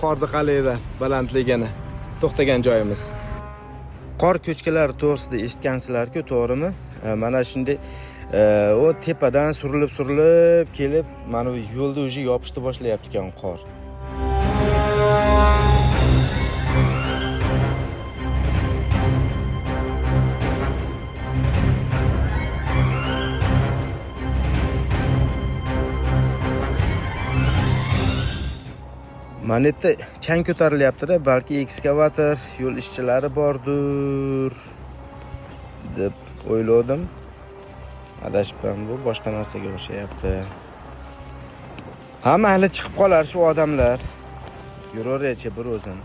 qorni qalanglar balandligini. To'xtagan joyimiz. Qor ko'chkalari to'g'risida eshitgansizlar-ku, to'g'rimi? Mana shunday o tepadan surilib kelib, mana bu yo'lda o'zi yopishni boshlayapti ekan qor. Mana yerda chang ko'tarilyapti-da, balki ekskavator, yo'l ishchilari bordir deb o'yladim. Adashibman, bu boshqa narsaga o'xshayapti. Hamma hali chiqib qolar shu odamlar. Yuraver-chi bir o'zim.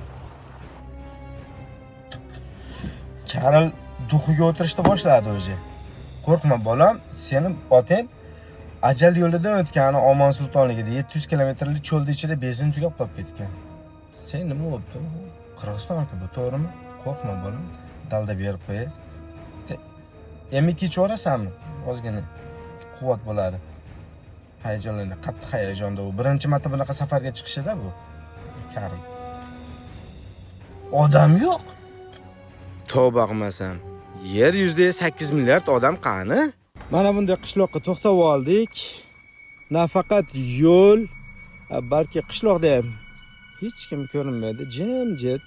Karil duxiga o'tirishni boshladi o'zi. Qo'rqma bolam, seni otang ajal yo'lidan o'tgani Omon sultonligida 700 kilometrlik cho'lda ichida benzin tugab qolib ketgan. Sen nima bo'libdi? Qirg'izton-ku bu, to'g'rimi? Qo'rqma bolam, dalda berib qo'y. M2 cho'rasanmi? Ozgina quvvat bo'ladi. Hayajonlanadi, qattiq hayajonda u. Birinchi marta bunaqa safarga chiqishida bu. Karim. Odam yo'q. Tavba qilmasam, yer yuzida 8 milliard odam qani? Mana bunday qishloqqa to'xtab oldik. Nafaqat yo'l, balki qishloqda ham hech kim ko'rinmaydi, jimjit.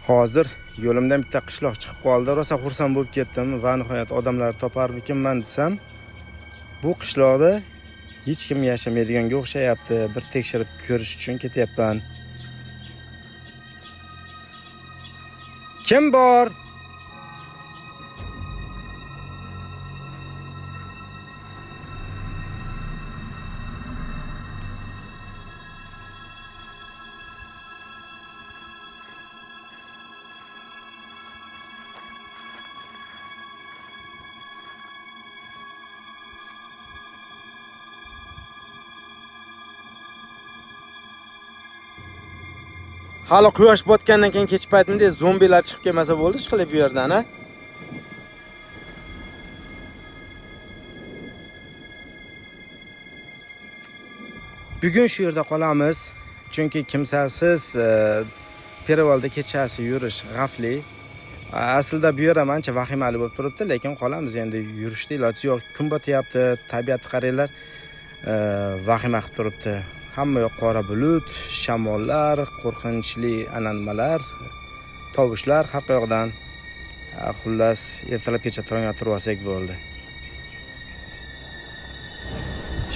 Hozir yo'limdan bitta qishloq chiqib qoldi. Rosa xursand bo'lib ketdim va nihoyat odamlar toparmikinman desam, bu qishloqda hech kim yashamaydiganga o'xshayapti. Bir tekshirib ko'rish uchun ketyapman. Kim bor? Hali quyosh botgandan keyin kech paytida zombilar chiqib kelmasa bo'ldi, ishqilib bu yerdan, ha? Bugun shu yerda qolamiz, chunki kimsasiz Perevalda kechasi yurish xavfli. Aslida bu yer ham ancha vahimali bo'lib turibdi, lekin qolamiz endi, yurishda iloji yo'q. Kun botyapti, tabiatni qaranglar, vahima qilib turibdi. Hamma yoq qora bulut, shamollar, qo'rqinchli an'analar, tovushlar har yoqdan. Xullas, ertalabgacha tong turib olsak bo'ldi.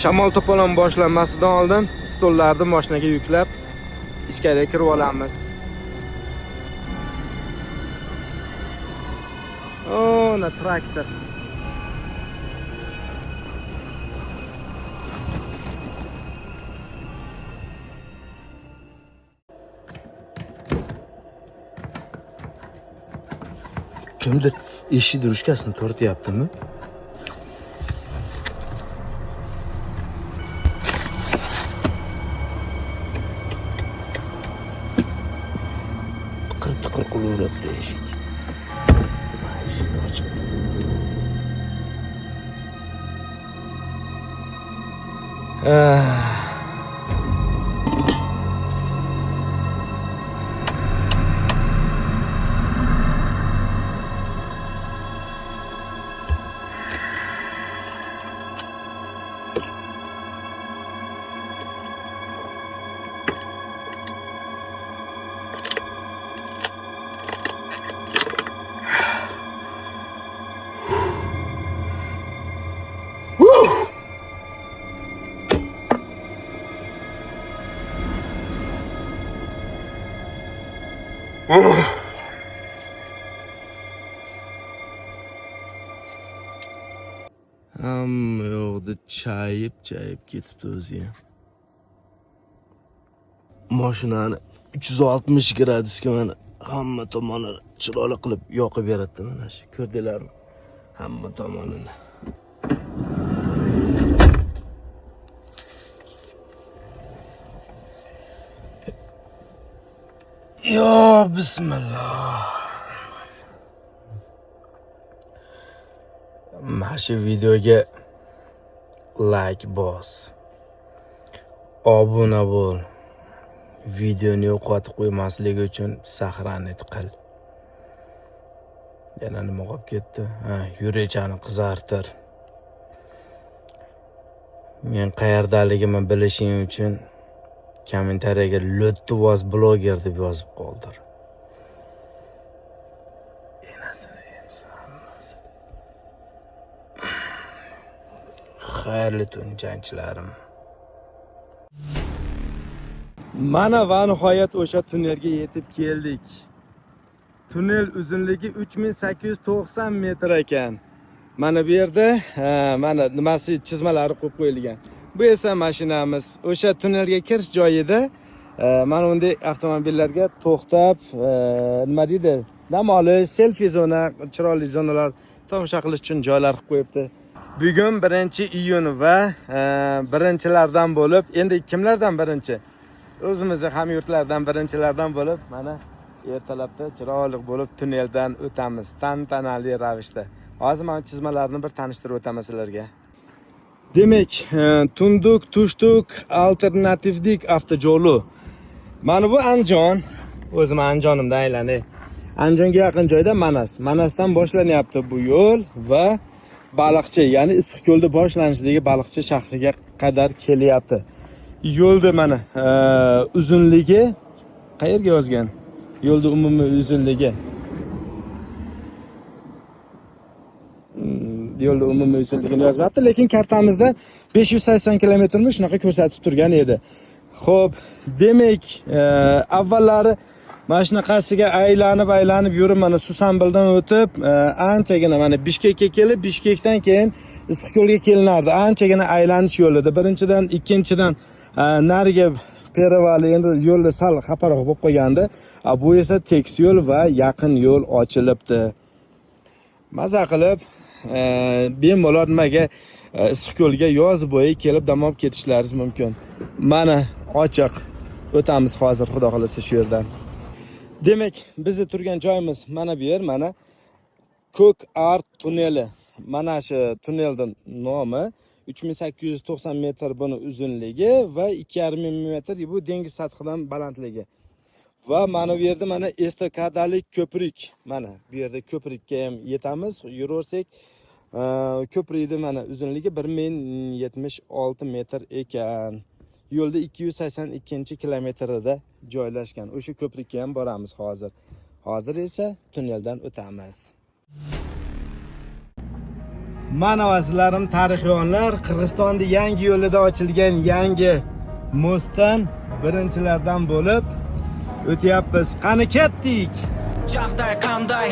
Shamol to'polon boshlanmasidan oldin stollarni mashinaga yuklab ichkariga kirib olamiz. Na traktor. Kimdir eshik ruchkasini tortyaptimi? Tiqir qulaveribdi eshik. Eshikni ochib. Hamma yoqda chayib ketibdi o'zi. Mashinani 360 gradusga mana hamma tomoni chiroyli qilib yoqib beradi, mana shu. Ko'rdinglarmi? Hamma tomonini. Yo, bismillah. Mana shu videoga like bos. Obuna bo'l. videoni yo'qotib qo'ymasligi uchun saqlanib qil. Yana nima qolib ketdi? Yurechani qizartir. Men qayerdaligimni bilishing uchun kommentariyaga Lutvoz bloger deb yozib qoldir. Xayrli tun jangchilarim. Mana va nihoyat o'sha tunnelga yetib keldik. Tunnel uzunligi 3890 metr ekan. Mana bu yerda mana nimasi chizmalari qo'yib qo'yilgan. Bu esa mashinamiz. O'sha tunnelga kirish joyida mana bunday avtomobillarga to'xtab, nima deydi? Dam olish, selfie zona, chiroyli zonalar tomosha qilish uchun joylar qilib qo'yibdi. Bugun 1-iyun va birinchilardan bo'lib, endi kimlardan birinchi? O'zimizning hamyurtlardan birinchilardan bo'lib, mana ertalabda chiroyli bo'lib tunneldan o'tamiz, tantanali ravishda. Hozir men chizmalarni bir tanishtirib o'taman sizlarga. Demak, Tunduk Tushtuk alternativdik avtoyo'li. Mana bu Andijon, o'zim Andijonimdan aylanay. Andijonga yaqin joyda Manasdan boshlanyapti bu yo'l va Baliqchi, ya'ni Issiqko'lda boshlanishidagi Baliqchi shahriga qadar kelyapti. Yo'lda mana uzunligi qayerga yozgan? Yo'lda umumiy uzunligi. Yo'lda umumiy uzunligini yozmabdi, lekin kartamizda 580 kilometrni shunaqa ko'rsatib turgan edi. Xo'p, demak, avvallari mana shunaqasiga aylanib yurib mana Susanbildan o'tib, anchagina mana Bishkekka kelib, Bishkekdan keyin Issiqko'lga kelinardi. Anchagina aylanish yo'lida. Birinchidan, ikkinchidan nariga Peravali endi yo'lda sal xaparoq bo'lib qolgandi. Bu esa tekis yo'l va yaqin yo'l ochilibdi. Maza qilib bemalol nimaga Issiqko'lga yoz bo'yi kelib dam olib ketishlaringiz mumkin. Mana ochiq. O'tamiz hozir xudo xolasa shu yerdan. Demak, bizni turgan joyimiz mana bu yer, mana Ko'k Art tunneli. Mana shu tunnelning nomi 3890 metr buni uzunligi va 2,5 metr bu dengiz sathidan balandligi. Va mana bu yerda mana estokadalik ko'prik. Mana bu yerda ko'prikka ham yetamiz, yuraversak. Ko'prikning mana uzunligi 1076 metr ekan. Yo'lda 282-kilometrda joylashgan. O'sha ko'prikka ham boramiz hozir. Hozir esa tunneldan o'tamiz. Mana azizlarim, tarixiyonlar, Qirg'izistonda yangi yo'lida ochilgan yangi mostdan birinchilardan bo'lib o'tyapmiz. Qani ketdik. Жағдай қандай,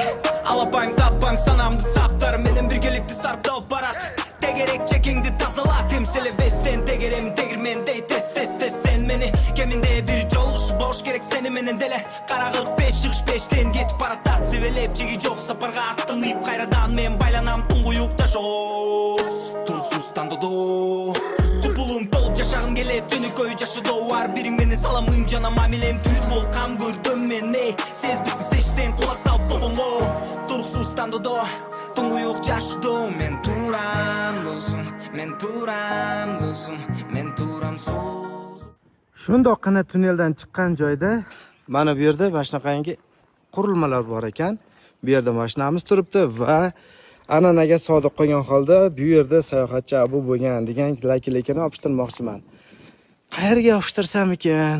алапайым таппайым санамды саптар, менен біргелікті сарпталып барат. Тегерек чекеңді тазала, темселе вестен тегерем тегірмендей тес сен мені кемінде бір жолғыш бош керек сені менен деле. Қара 45 шығыш 5-тен кетіп баратат, севелеп жеги жоқ сапарға аттым ұйып қайрадан мен байланам тұңғұйықта жоқ. Тұрсыздан доду құпылым толып жашағым келет, жөні көй жашыды ар бірің мені саламын жана мамилем түз бол қам көрдім мен ей сез бісін сешсен құлақ салып тобыңо. Тұрсыздан доду тұңғұйық жашыды мен турам досым, men turam so'z. Shundoqqina tunneldan chiqqan joyda mana bu yerda mashinaqangi qurilmalar bor ekan. Bu yerda mashinamiz turibdi va an'anaga sodiq qolgan holda bu yerda sayohatchi Abu bo'lgan degan lakini yopishtirmoqchiman. Qayerga yopishtirsam ekan?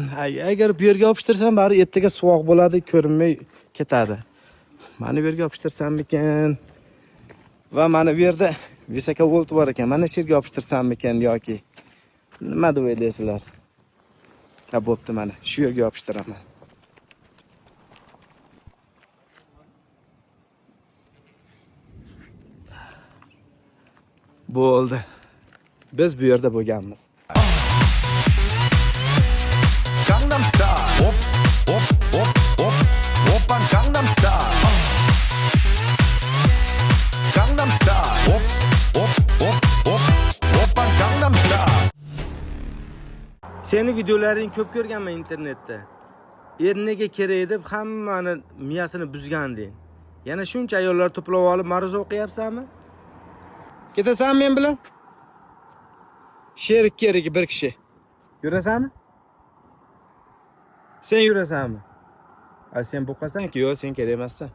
Agar bu yerga yopishtirsam, bari ertaga suvoq bo'ladi, ko'rinmay ketadi. Mana bu yerga yopishtirsam ekan? Va mana bu yerda Visakovolt bor ekan. Mana shu yerga yopishtirsam ekan yoki nima deb o'ylaysizlar? Bo'pti, mana shu yerga yopishtiraman. Bo'ldi. Biz bu yerda bo'lganmiz. Gangnam Style. Hop hop hop hop. Hoppan Gangnam Style. Gangnam Style. Hop hop hop hop. Hoppan Gangnam Style. Seni videolaring ko'p ko'rganman internetda. Erniga kerak deb hammani miyasini buzganding. Yana shuncha ayollar to'plab olib ma'ruza o'qiyapsanmi? Ketasan men bilan? Sherik kerak bir kishi. Yurasanmi? Sen yurasanmi? Sen bo'qasan-ku, yo'q, sen kerak emassan.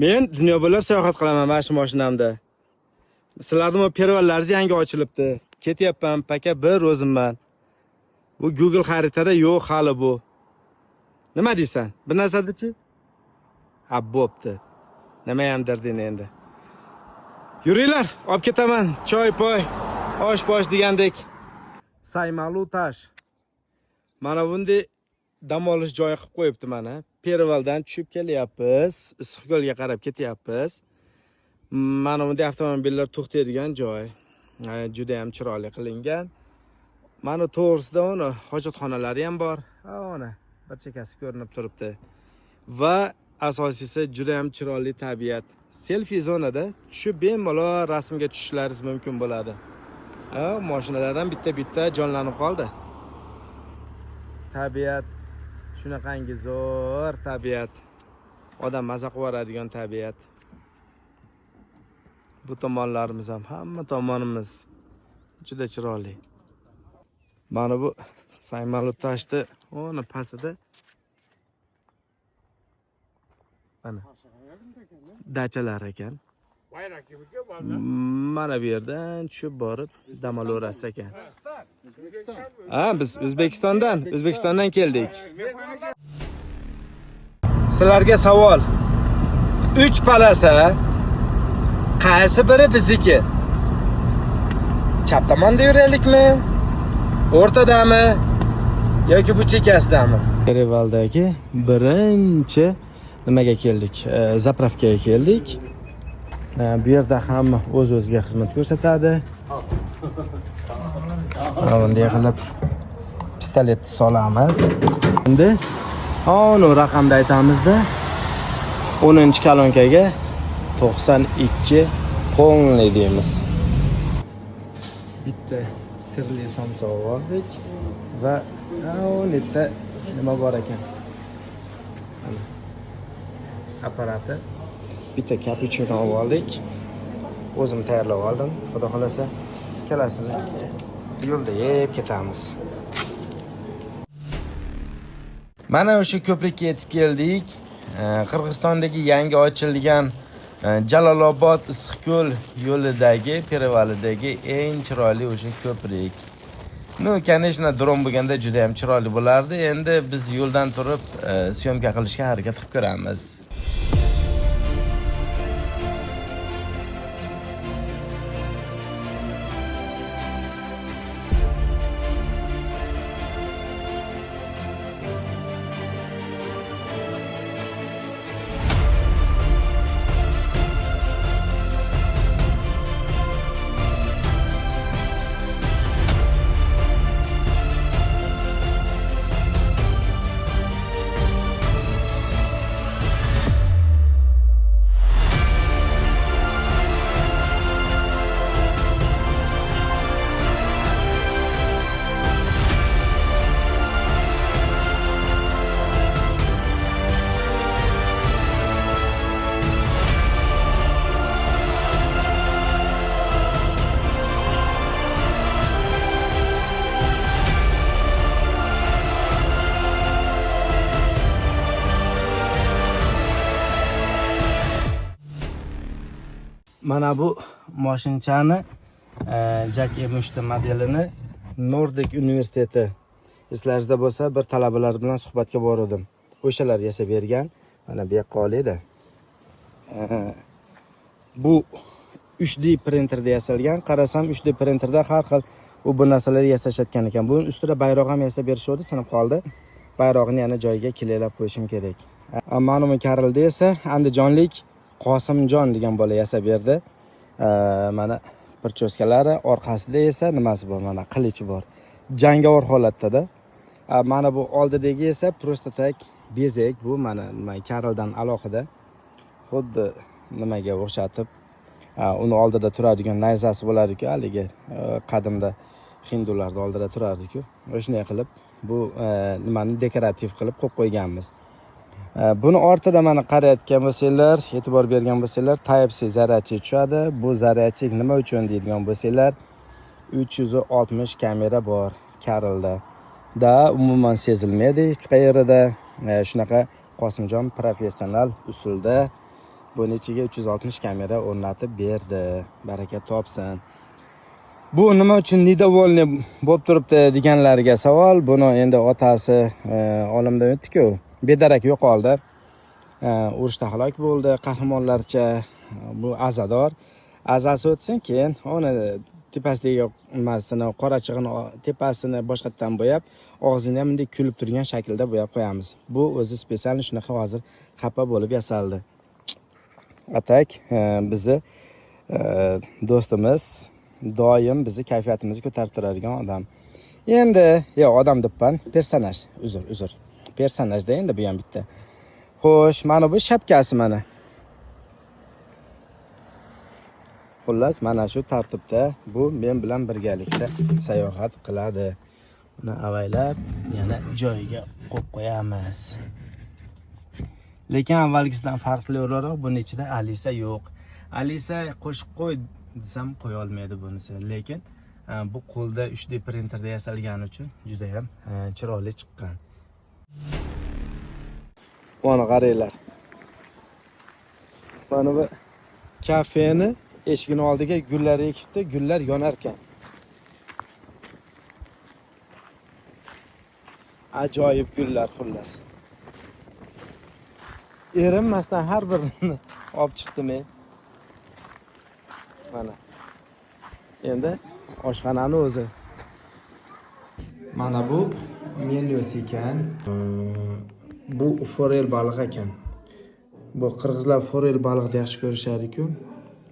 Men dunyo bo'ylab sayohat qilaman mana shu mashinamda. Sizlarning pervanlaringiz yangi ochilibdi. Ketyapman, paka bir o'zimman. Bu Google xaritada yo'q hali bu. Nima deysan? Bir narsadachi? Ha, bo'pti. Nima ham darding endi. Yuringlar, olib ketaman. Choy-poy, osh-posh degandek. Saymalu tash. Mana bunday dam olish joyi qilib qo'yibdi mana. Pervaldan tushib kelyapmiz, Issiqko'lga qarab ketyapmiz. Mana bunday avtomobillar to'xtaydigan joy. Juda ham chiroyli qilingan. Mana to'g'risida uni hojatxonalari ham bor. Ha, ona bir chekkasi ko'rinib turibdi. Va asosiysi juda ham chiroyli tabiat. Selfie zonada tushib bemalol rasmga tushishlaringiz mumkin bo'ladi. Mashinalardan bitta jonlanib qoldi. Tabiat shunaqangi zo'r tabiat. Odam maza qilib yuboradigan tabiat. Bu tomonlarimiz ham hamma tomonimiz juda chiroyli. Mana bu Saymalu tashdi, o'ni pastida mana dachalar ekan. Mana bu yerdan tushib borib dam olaverasiz ekan. Ha, biz O'zbekistondan keldik. Sizlarga savol. 3 palasa qaysi biri bizniki? Chap tomonda yuraylikmi? O'rtadami yoki bu chekkasidami? Perevaldagi birinchi nimaga keldik? Zapravkaga keldik. Bu yerda hamma o'z-o'ziga xizmat ko'rsatadi. Bunday qilib pistoletni solamiz. Endi onu raqamda aytamizda 10-kolonkaga 92 polniy deymiz. Bitta sirli somsav oldik va o'nda nima bor ekan? Apparati. Bitta kapuchino oldik. O'zim tayyorlab oldim. Xudo xolasa ikkalasini yo'lda yeb ketamiz. Mana o'sha ko'prikka yetib keldik. Qirg'izistondagi yangi ochilgan Jalolobod Issiqko'l yo'lidagi Perevalidagi eng chiroyli o'sha ko'prik. Конечно, dron bo'lganda juda ham chiroyli bo'lardi. Endi biz yo'ldan turib syomka qilishga harakat qilib ko'ramiz. Mana bu mashinchani Jack M3 modelini Nordic universiteti eslaringizda bo'lsa bir talabalar bilan suhbatga bordim. O'shalar yasab bergan. Mana bu yoqqa olaydi. Bu 3D printerda yasalgan. Qarasam 3D printerda har xil bu narsalarni yasashayotgan ekan. Buning ustida bayroq ham yasab berishdi, sinib qoldi. Bayroqni yana joyiga kelelab qo'yishim kerak. Mana bu Karilda esa Andijonlik Qosimjon degan bola yasab berdi. Mana pirchoskalari, orqasida esa nimasi bor? Mana qilichi bor. Jangovar holatda. Mana bu oldidagi esa prosta tak bezak. Bu mana Karildan alohida. Xuddi nimaga o'xshatib, uni oldida turadigan nayzasi bo'lar-ku, haligi qadimda hindularda oldida turardi-ku. O'shunday qilib bu nimani dekorativ qilib qo'yib qo'yganmiz. Buni ortida mana qarayotgan bo'lsanglar, e'tibor bergan bo'lsanglar, Type-C zaryadchi tushadi. Bu zaryadchik nima uchun deydigan bo'lsanglar, 360 kamera bor Karilda. da umuman sezilmaydi hech qayerida. Shunaqa Qosimjon professional usulda buni ichiga 360 kamera o'rnatib berdi. Baraka topsin. Bu nima uchun nidovolniy bo'lib turibdi deganlarga savol. Buni endi otasi olamdan o'tdi-ku, bedarak yo'qoldi. Urushda halok bo'ldi, qahramonlarcha. Bu azador. Azasi o'tsin, keyin uni tepasidagi emasini, qorachig'ini tepasini boshqatdan bo'yab, og'zini ham bunday kulib turgan shaklda bo'yab qo'yamiz. Bu o'zi spesialni shunaqa hozir xafa bo'lib yasaldi. Atak bizni do'stimiz, doim bizni kayfiyatimizni ko'tarib turadigan odam. Endi, odam debman, personaj, uzr. Personajda endi bu ham bitta. Xo'sh, mana bu shapkasi mana. Xullas, mana shu tartibda bu men bilan birgalikda sayohat qiladi. Uni avaylab yana joyiga qo'yib qo'yamiz. Lekin avvalgisidan farqli o'laroq buni ichida Alisa yo'q. Alisa qo'shib qo'y desam qo'ya olmaydi bunisi. Lekin bu qo'lda 3D printerda yasalgani uchun juda ham chiroyli chiqqan. Mana qaranglar. Mana bu kafeni eshigini oldiga gullar ekibdi, gullar yonar ekan. Ajoyib gullar xullas. Erinmasdan har birini olib chiqdim men. Mana. Endi oshxonani o'zi. Mana bu menyusi ekan. Bu forel baliq ekan. Bu qirg'izlar forel baliqni yaxshi ko'rishadi-ku.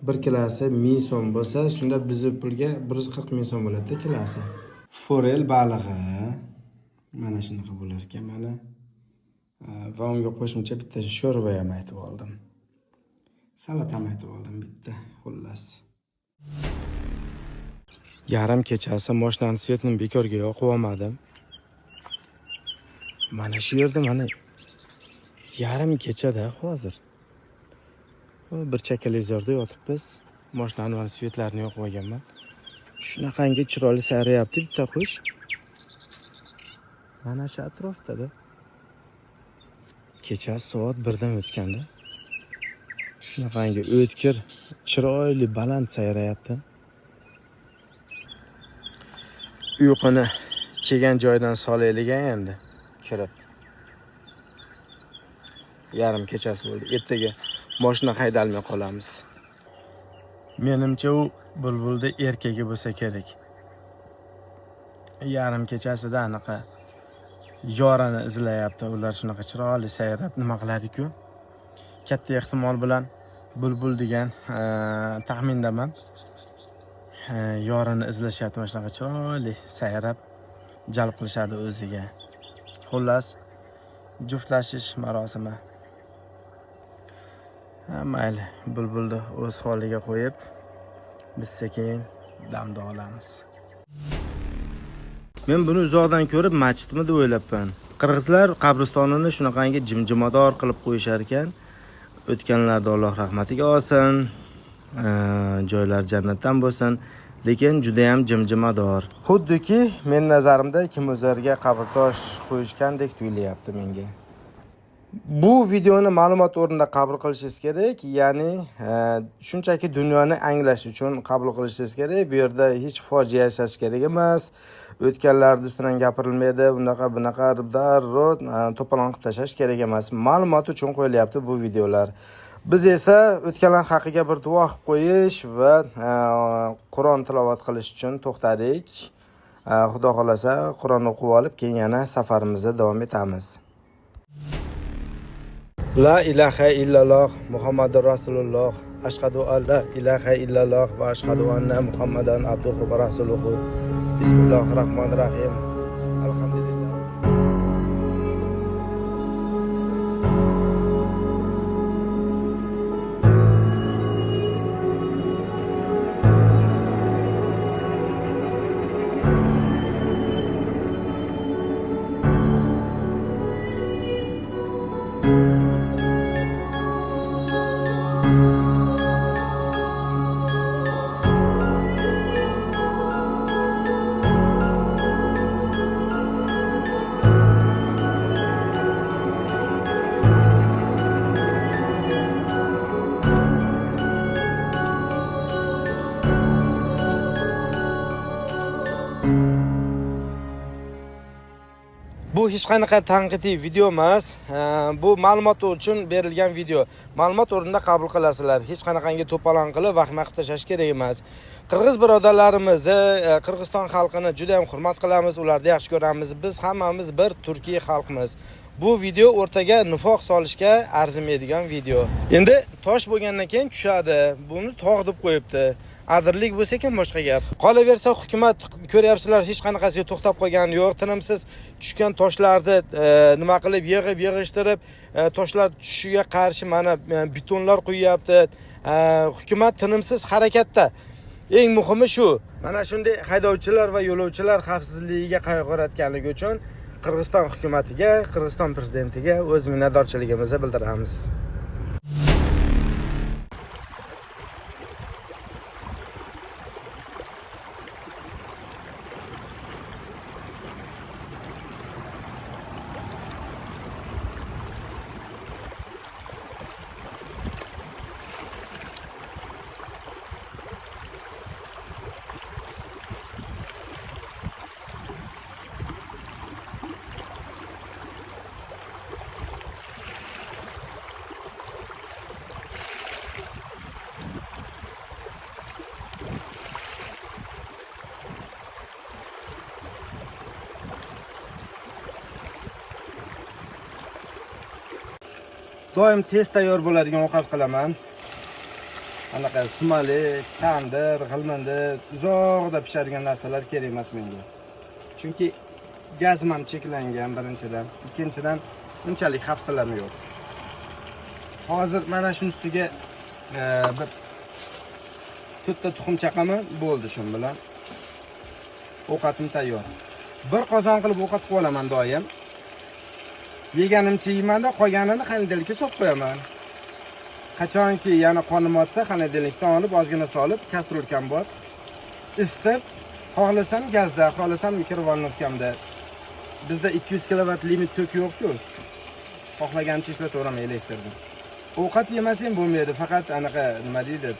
1 kilosi 1000 so'm bo'lsa, shunda bizni pulga 140 ming so'm bo'ladi kilosi. Forel balig'i mana shunaqa bo'lar ekan mana. Va unga qo'shimcha bitta sho'rva ham aytib oldim. Salat ham aytib oldim bitta, xullas. Yarim kechasi mashinani svetini bekorga yoqib olmadim. Mana shu yerda mana yarim kechada hozir. Bir televizorda yotibmiz. Mashinani va svetlarini yoqib olganman. Shunaqangi chiroyli sayrayapti bitta qush. Mana shu atrofda-da. Kecha soat 1dan o'tganda. Shunaqangi o'tkir, chiroyli baland sayrayapti. Uyquni kelgan joydan solaylik endi kirib. Yarim kechasi bo'ldi. Ertaga mashina haydalmay qolamiz. Menimcha u bulbulda erkagi bo'lsa kerak. Yarim kechasida anaqa yorini izlayapti. Ular shunaqa chiroyli sayrab nima qiladi-ku? Katta ehtimol bilan bulbul degan taxmindaman. Yorini izlashyapti, mana shunaqa chiroyli sayrab jalb qilishadi o'ziga. Xullas, juftlashish marosimi. Mayli, bulbulni o'z holiga qo'yib, biz sekin damda olamiz. Men buni uzoqdan ko'rib masjidmi deb o'ylabman. Qirg'izlar qabristonini shunaqangi jimjimador qilib qo'yishar ekan. O'tganlarda Alloh rahmatiga olsin, joylar jannatdan bo'lsin, lekin juda ham jimjimador. Xuddiki men nazarimda kim o'zlariga qabrtosh qo'yishgandek tuyulyapti menga. Bu videoni ma'lumot o'rnida qabul qilishingiz kerak, ya'ni shunchaki dunyoni anglash uchun qabul qilishingiz kerak. Bu yerda hech fojia yashash kerak emas. O'tganlarning ustidan gapirilmaydi, bunaqa darrov to'polon qilib tashlash kerak emas. Ma'lumot uchun qo'yilyapti bu videolar. Biz esa o'tganlar haqiga bir duo qilib qo'yish va Qur'on tilovat qilish uchun to'xtadik. Xudo xolasa Qur'on o'qib olib, keyin yana safarimizni davom etamiz. La ilaha illalloh Muhammadur Rasululloh. Ashhadu an la ilaha illalloh va ashhadu anna Muhammadan abduhu va rasuluhu. Bismillahirrahmanirrahim. Alhamdulillah. Bu hech qanaqa tanqidiy video emas. Bu ma'lumot uchun berilgan video. Ma'lumot o'rnida qabul qilasizlar. Hech qanaqangi to'polon qilib vahima qilib tashlash kerak emas. Qirg'iz birodarlarimizni, Qirg'iziston xalqini juda ham hurmat qilamiz, ularni yaxshi ko'ramiz. Biz hammamiz bir turkiy xalqmiz. Bu video o'rtaga nifoq solishga arzimaydigan video. Endi tosh bo'lgandan keyin tushadi. Buni tog' deb qo'yibdi. Adirlik bo'lsa ekan boshqa gap. Qolaversa, hukumat ko'ryapsizlar, hech qanaqasiga to'xtab qolgani yo'q. Tinimsiz tushgan toshlarni nima qilib yig'ishtirib, toshlar tushishiga qarshi mana betonlar qo'yyapti. Hukumat tinimsiz harakatda. Eng muhimi shu. Mana shunday haydovchilar va yo'lovchilar xavfsizligiga qayg'urayotganligi uchun Qirg'iziston hukumatiga, Qirg'iziston prezidentiga o'z minnatdorchiligimizni bildiramiz. Doim tez tayyor bo'ladigan ovqat qilaman. Anaqa sumalik, tandir, g'ilmandir, uzoqda pishadigan narsalar kerak emas menga. Chunki gazim ham cheklangan birinchidan, ikkinchidan unchalik hafsalam yo'q. Hozir mana shu ustiga bir to'rtta tuxum chaqaman, bo'ldi shu bilan. Ovqatim tayyor. Bir qozon qilib ovqat qilib olaman doim. Yeganimcha yeymanda, qolganini xandelikka solib qo'yaman. Qachonki yana qonim otsa, xandelikdan olib ozgina solib, kastrulkam bor. Isitib, xohlasam gazda, xohlasam mikrovolnovkamda. Bizda 200 kW limit tok yo'q-ku. Xohlagancha ishlataveraman elektrni. Ovqat yemasam bo'lmaydi, faqat anaqa nima deydi?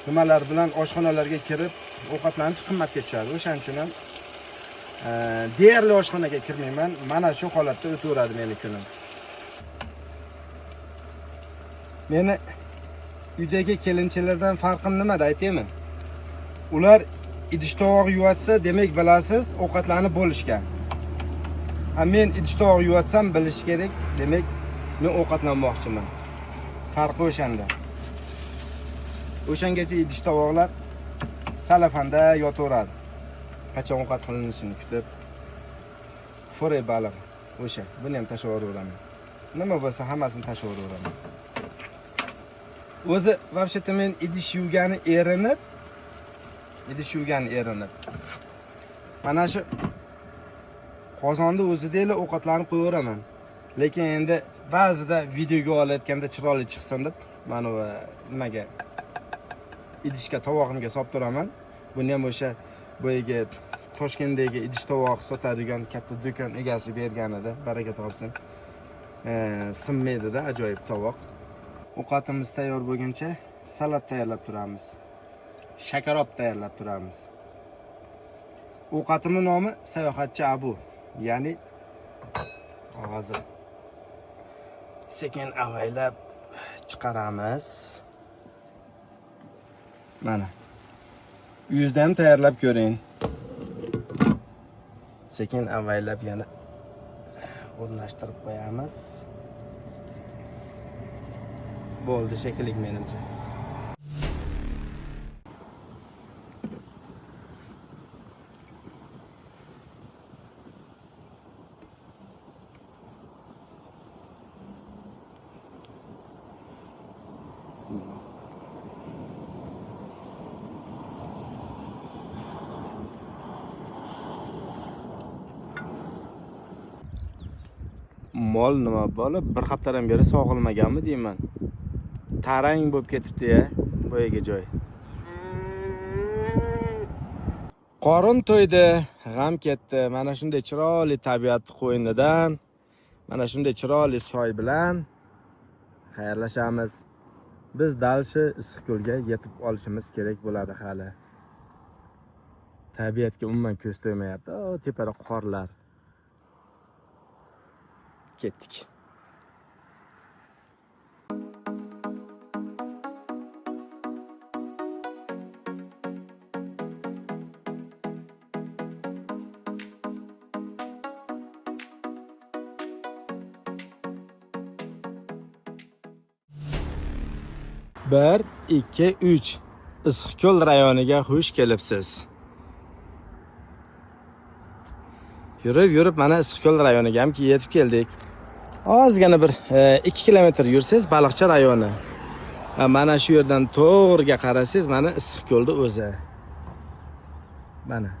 Nimalar bilan oshxonalarga kirib, ovqatlanish qimmatga tushadi. O'shaning uchun ham deyarli oshxonaga kirmayman. Mana shu holatda o'taveradi meni kunim. Meni uydagi kelinchilardan farqim nimada aytaymi? Ular idish tovoq yuvatsa, demak bilasiz, ovqatlanib bo'lishgan. Men idish tovoq yuvatsam bilish kerak, demak men ovqatlanmoqchiman. Farqi o'shanda. O'shangacha idish tovoqlar salafanda yotaveradi. Qachon ovqat qilinishini kutib. Foray baliq o'sha. Buni ham tashlab yuboraman. Nima bo'lsa hammasini tashlab yuboraman. O'zi вообще-то men idish yuvgani erinib. Mana shu qozonda o'zidagina ovqatlanib qo'yaveraman. Lekin endi ba'zida videoga olayotganda chiroyli chiqsin deb mana bu nimaga idishga tovog'imga solib turaman. Buni ham o'sha boyagi Toshkentdagi idish tovoq sotadigan katta do'kon egasi berganida, baraka topsin. Sinmaydi-da, ajoyib tovoq. Ovqatimiz tayyor bo'lguncha salat tayyorlab turamiz. Shakarob tayyorlab turamiz. Ovqatimning nomi Sayohatchi Abu, ya'ni hozir sekin avaylab chiqaramiz. Mana. Uyingizda ham tayyorlab ko'ring. Sekin avaylab yana o'rnashtirib qo'yamiz. Bo'ldi shekilli menimcha. Mol nima bo'lib, bir haftadan beri sog'ilmaganmi deyman. Tarang bo'lib ketibdi-ya, boyaga joy. Qorin to'ydi, g'am ketdi. Mana shunday chiroyli tabiatni qo'ynidan, mana shunday chiroyli soy bilan xayrlashamiz. Biz dalshi Issiqko'lga yetib olishimiz kerak bo'ladi hali. Tabiatga umuman ko'z to'ymayapti. O, tepada qorlar. Ketdik. Bir, ikki, uch. Issiqko'l rayoniga xush kelibsiz. Yurib mana Issiqko'l rayoniga ham yetib keldik. Ozgina bir 2 kilometr yursangiz Baliqchi rayoni. Mana shu yerdan to'g'riga qarasangiz mana Issiqko'lda o'zi. Mana.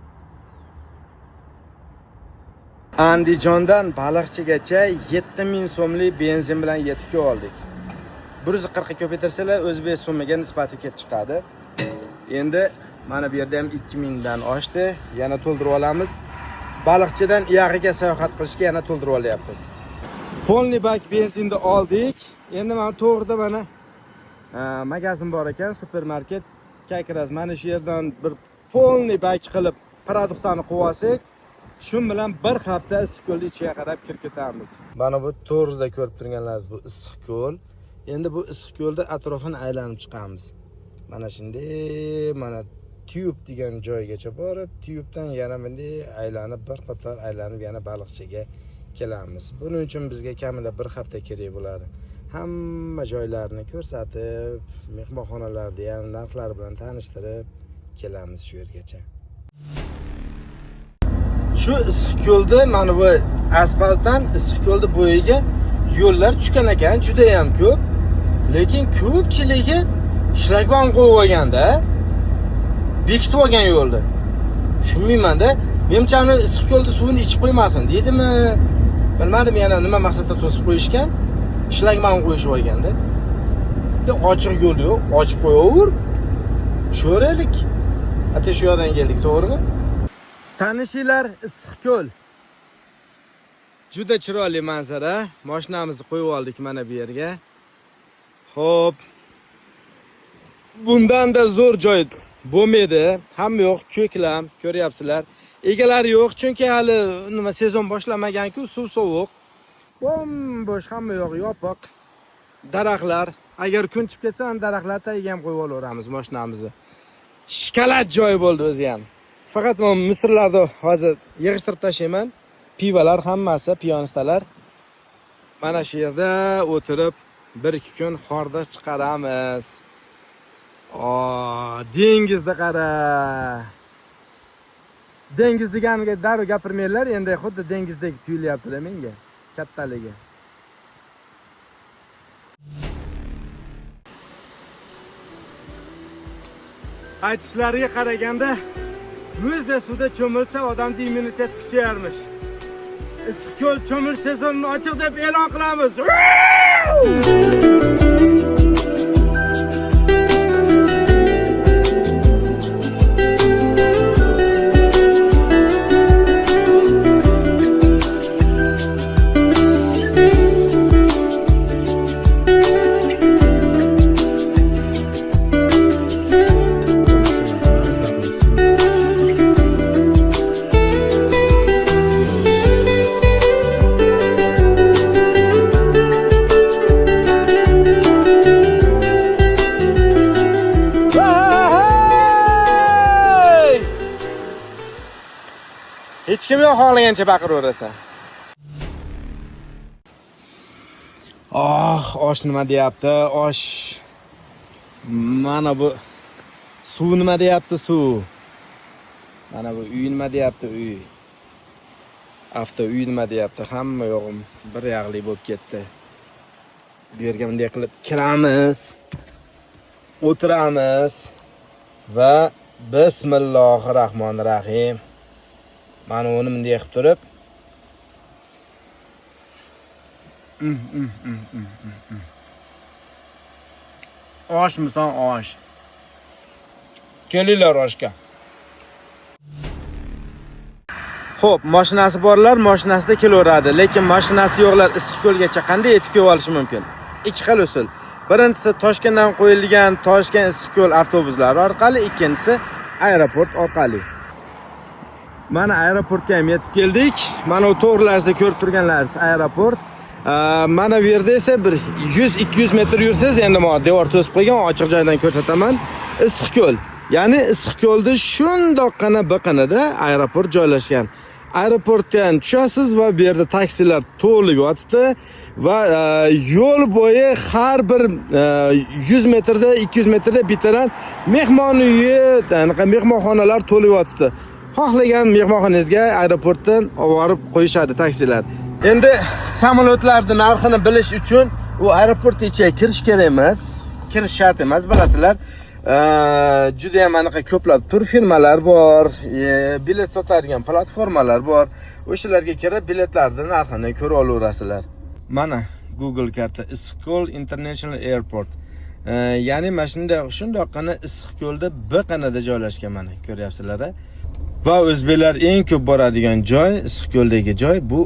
Andijondan Baliqchigacha 7000 so'mlik benzin bilan yetib keldik. 140 ga ko'paytirsalar o'zbek so'miga nisbati kelib chiqadi. Endi mana bu yerda ham 2000 dan oshdi. Yana to'ldirib olamiz. Baliqchidan Iyag'iga sayohat qilishga yana to'ldirib olyapmiz. Polni bak benzinni oldik. Endi mana to'g'rida mana magazin bor ekan, supermarket. Kaykiraz mana shu yerdan bir polni bak qilib produktlarni qilib olsak, shu bilan bir hafta Issiqko'lni ichiga qarab kirib ketamiz. Mana bu to'g'rida ko'rib turganlaringiz bu Issiqko'l. Endi bu Issiqko'lda atrofini aylanib chiqamiz. Mana shunday, mana Tube degan joygacha borib, Tubedan yana bunday aylanib, bir qator aylanib yana Baliqchiga kelamiz. Buning uchun bizga kamida bir hafta kerak bo'ladi. Hamma joylarni ko'rsatib, mehmonxonalarni ham narxlari bilan tanishtirib kelamiz shu yergacha. Shu Issiqko'lda mana bu asfaltdan Issiqko'lda bo'yiga yo'llar tushgan ekan, juda ham ko'p. Lekin ko'pchiligi shlagbaum qo'yib olganda, bekitib olgan yo'lda. Tushunmayman-da. Menimcha Issiqko'lda suvni ichib qo'ymasin deydimi? Bilmadim yana nima maqsadda to'sib qo'yishgan. Shlagbaum qo'yishib olganda. Bitta ochiq yo'l yo'q, ochib qo'yaver. Cho'ralik. Ata shu yerdan keldik, to'g'rimi? Tanishinglar, Issiqko'l. Juda chiroyli manzara. Mashinamizni qo'yib oldik mana bu yerga. Xo'p. Bundan-da zo'r joy bo'lmaydi. Hamma yo'q, ko'klam, ko'ryapsizlar. Egalari yo'q, chunki hali nima sezon boshlamagan-ku, suv sovuq. Bo'sh, hamma yo'q yopiq. Daraxtlar. Agar kun chiqib ketsa, daraxtlar tagiga ham qo'yib olaveramiz mashinamizni. Shikalat joy bo'ldi o'zi ham. Faqat men misrlarda hozir yig'ishtirib tashlayman. Pivalar hammasi, piyonistalar. Mana shu yerda o'tirib 1-2 kun xorda chiqaramiz. Dengizni qara. Dengiz deganiga darrov gapirmaylar, endi xuddi dengizdek tuyulyapti-da menga. Kattaligi. Aytishlariga qaraganda, muzda suvda cho'milsa odamning immunitet kuchayarmish. Issiqko'l cho'milish sezonini ochiq deb e'lon qilamiz. Hech kim yo'q, xohlagancha baqiraverasan. Osh nima deyapti? Osh. Mana bu suv nima deyapti, suv. Mana bu uy nima deyapti, uy. Avto uy nima deyapti? Hamma yo'g'im bir yog'li bo'lib ketdi. Bu yerga bunday qilib kiramiz. O'tiramiz va Bismillahirrohmanirrohim. Mana uni bunday qilib turib. Oshmisan osh. Kelinglar oshga. Xo'p, mashinasi borlar, mashinasida kelaveradi, lekin mashinasi yo'qlar Issiqko'lgacha qanday yetib kelib olishi mumkin? Ikki xil usul. Birinchisi Toshkentdan qo'yilgan Toshkent Issiqko'l avtobuslari orqali, ikkinchisi aeroport orqali. Mana aeroportga ham yetib keldik. Mana u to'g'rilaringizda ko'rib turganlaringiz aeroport. Mana bu yerda esa bir 100-200 metr yursangiz, endi mana devor to'sib qo'ygan, ochiq joydan ko'rsataman. Issiqko'l. Ya'ni Issiqko'lda shundoqqina biqinida aeroport joylashgan. Aeroportdan tushasiz va bu yerda taksilar to'lib yotibdi va yo'l bo'yi har bir 100 metrda, 200 metrda bittadan mehmon uyi, anaqa mehmonxonalar to'lib yotibdi. Xohlagan mehmonxonangizga aeroportdan olib borib qo'yishadi taksilar. Endi samolyotlarning narxini bilish uchun u aeroportga ichiga kirish kerak emas. Kirish shart emas, bilasizlar. Juda ham anaqa ko'plab tur firmalar bor, bilet sotadigan platformalar bor. O'shalarga kirib biletlarning narxini ko'rib olaverasizlar. Mana Google karta Issiqko'l International Airport. Ya'ni mana shundoqqina Issiqko'lda biqinida joylashgan, mana ko'ryapsizlar. Va o'zbeklar eng ko'p boradigan joy, Issiqko'ldagi joy bu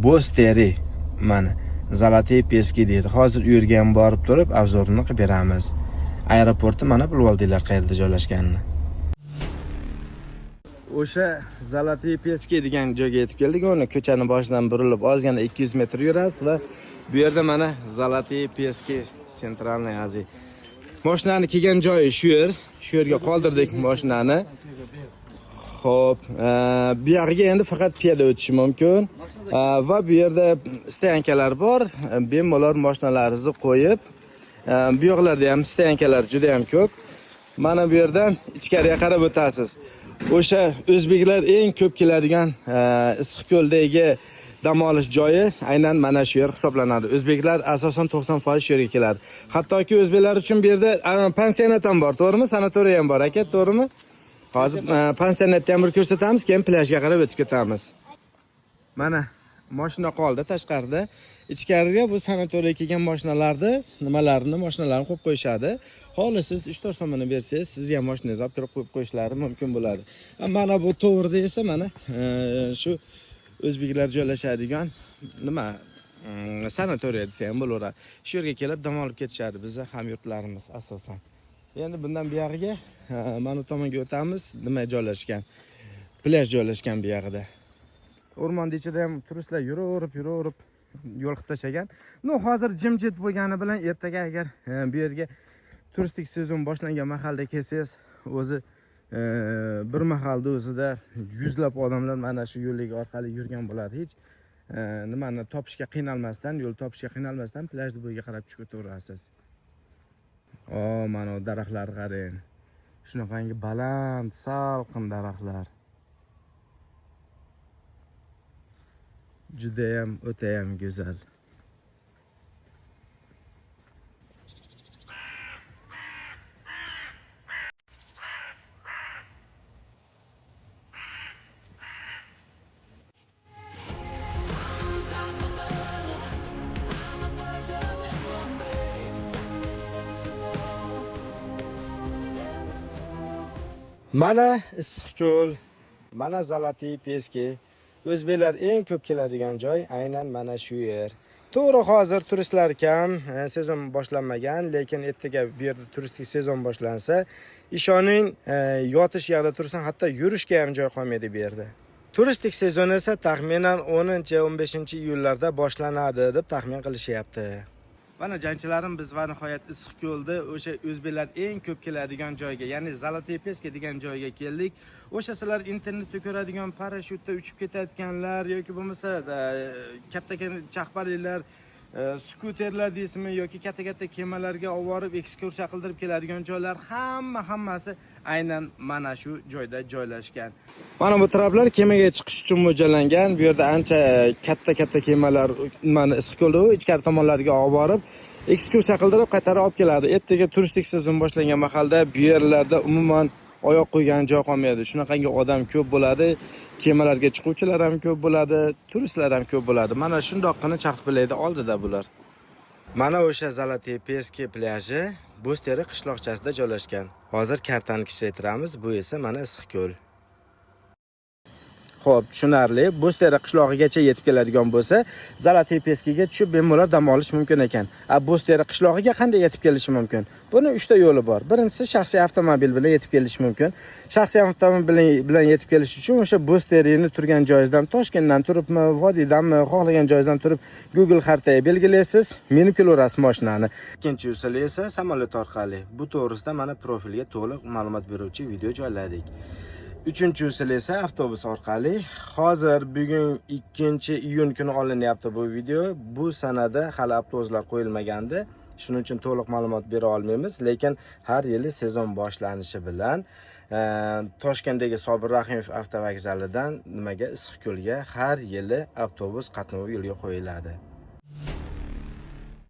Bosteri. Mana Zolotoy Peski deydi. Hozir u yerga ham borib turib obzorini qilib beramiz. Aeroportni mana bilib oldinglar qayerda joylashganini. O'sha Zolotoy Peski degan joyga yetib keldik. Uni ko'chaning boshidan burilib ozgina 200 metr yurasiz va bu yerda mana Zolotoy Peski Centralniy Aziya. Mashinani kelgan joyi shu yer. Shu yerga qoldirdik mashinani. Xo'p, bu yerga endi faqat piyoda o'tish mumkin. Va bu yerda stoyankalar bor. Bemalol mashinalaringizni qo'yib, bu yoqlarda ham stoyankalar juda ham ko'p. Mana bu yerdan ichkariga qarab o'tasiz. O'sha o'zbeklar eng ko'p keladigan Issiqko'ldagi dam olish joyi aynan mana shu yer hisoblanadi. O'zbeklar asosan 90% shu yerga keladi. Hattoki o'zbeklar uchun bu yerda pensionat ham bor, to'g'rimi? Sanatoriy ham bor, aka, to'g'rimi? Hozir pensionatni ham bir ko'rsatamiz, keyin plyajga qarab o'tib ketamiz. Mana mashina qoldi tashqarida. Ichkariga bu sanatoriyga kelgan mashinalarni, mashinalarni qo'yib qo'yishadi. Xohlasiz 3-4 so'mini bersangiz, sizga ham mashinangizni olib kirib qo'yib qo'yishlari mumkin bo'ladi. Mana bu to'g'rida esa mana shu o'zbeklar joylashadigan nima sanatoriya desa ham bo'laveradi. Shu yerga kelib dam olib ketishadi bizning hamyurtlarimiz asosan. Endi bundan bu yog'iga mana tomonga o'tamiz. Nima joylashgan? Plyaj joylashgan bu yog'ida. O'rmonning ichida ham turistlar yuraverib yo'l qilib tashagan. Hozir jimjit bo'lgani bilan ertaga agar bu yerga turistik sezon boshlangan mahalda kelsangiz, o'zi bir mahalda o'zida yuzlab odamlar mana shu yo'llik orqali yurgan bo'ladi. Hech nimani topishga qiynalmasdan, yo'l topishga qiynalmasdan plyajni bo'yiga qarab chiqib o'taverasiz. Mana daraxtlar qarang. Shunaqangi baland, salqin daraxtlar. Juda ham o'ta ham go'zal. Mana Issiqko'l, mana Zolotoy Peski. O'zbeklar eng ko'p keladigan joy aynan mana shu yer. To'g'ri, hozir turistlar kam, sezon boshlanmagan, lekin ertaga bu yerda turistik sezon boshlansa, ishoning, yotish yerda tursan, hatto yurishga ham joy qolmaydi bu yerda. Turistik sezon esa taxminan 10-15-iyullarda boshlanadi deb taxmin qilishyapti. Mana janchilarim, biz va nihoyat Issiqko'lda o'sha o'zbeklar eng ko'p keladigan joyga, ya'ni Zolotoy Peski degan joyga keldik. O'sha sizlar internetda ko'radigan parashyutda uchib ketayotganlar yoki bo'lmasa katta chaqpalilar, skuterlar deysizmi yoki katta kemalarga olib borib ekskursiya qildirib keladigan joylar hammasi aynan mana shu joyda joylashgan. Mana bu traplar kemaga chiqish uchun mo'ljallangan. Bu yerda ancha katta kemalar mana Issiqko'lda ichkari tomonlarga olib borib ekskursiya qildirib qaytarib olib keladi. Ertaga turistik sezon boshlangan mahalda bu yerlarda umuman oyoq qo'ygan joy qolmaydi. Shunaqangi odam ko'p bo'ladi. Kemalarga chiquvchilar ham ko'p bo'ladi, turistlar ham ko'p bo'ladi. Mana shundoqqina Chaqchiqlikda oldida bular. Mana o'sha Zolotoy Peski plyajı Bosteri qishloqchasida joylashgan. Hozir kartani kichraytiramiz. Bu esa mana Issiqko'l. Xo'p, tushunarli. Bo'steri qishlog'igacha yetib keladigan bo'lsa, Zalatiy Peskiga tushib bemalol dam olish mumkin ekan. Bo'steri qishlog'iga qanday yetib kelishi mumkin? Buni 3 ta yo'li bor. Birinchisi shaxsiy avtomobil bilan yetib kelish mumkin. Shaxsiy avtomobil bilan yetib kelish uchun o'sha Bo'sterini turgan joyingizdan, Toshkentdan turibmi, Vodiydanmi, xohlagan joyingizdan turib Google xaritaga belgilaysiz, minib kelaverasiz mashinani. Ikkinchi usuli esa samolyot orqali. Bu to'g'risida mana profilga to'liq ma'lumot beruvchi video joyladik. Uchinchi usul esa avtobus orqali. Hozir bugun 2-iyun kuni olinyapti bu video. Bu sanada hali avtobuslar qo'yilmagandi. Shuning uchun to'liq ma'lumot bera olmaymiz, lekin har yili sezon boshlanishi bilan Toshkentdagi Sobir Rahimov avtovokzalidan Issiqko'lga har yili avtobus qatnovi yo'lga qo'yiladi.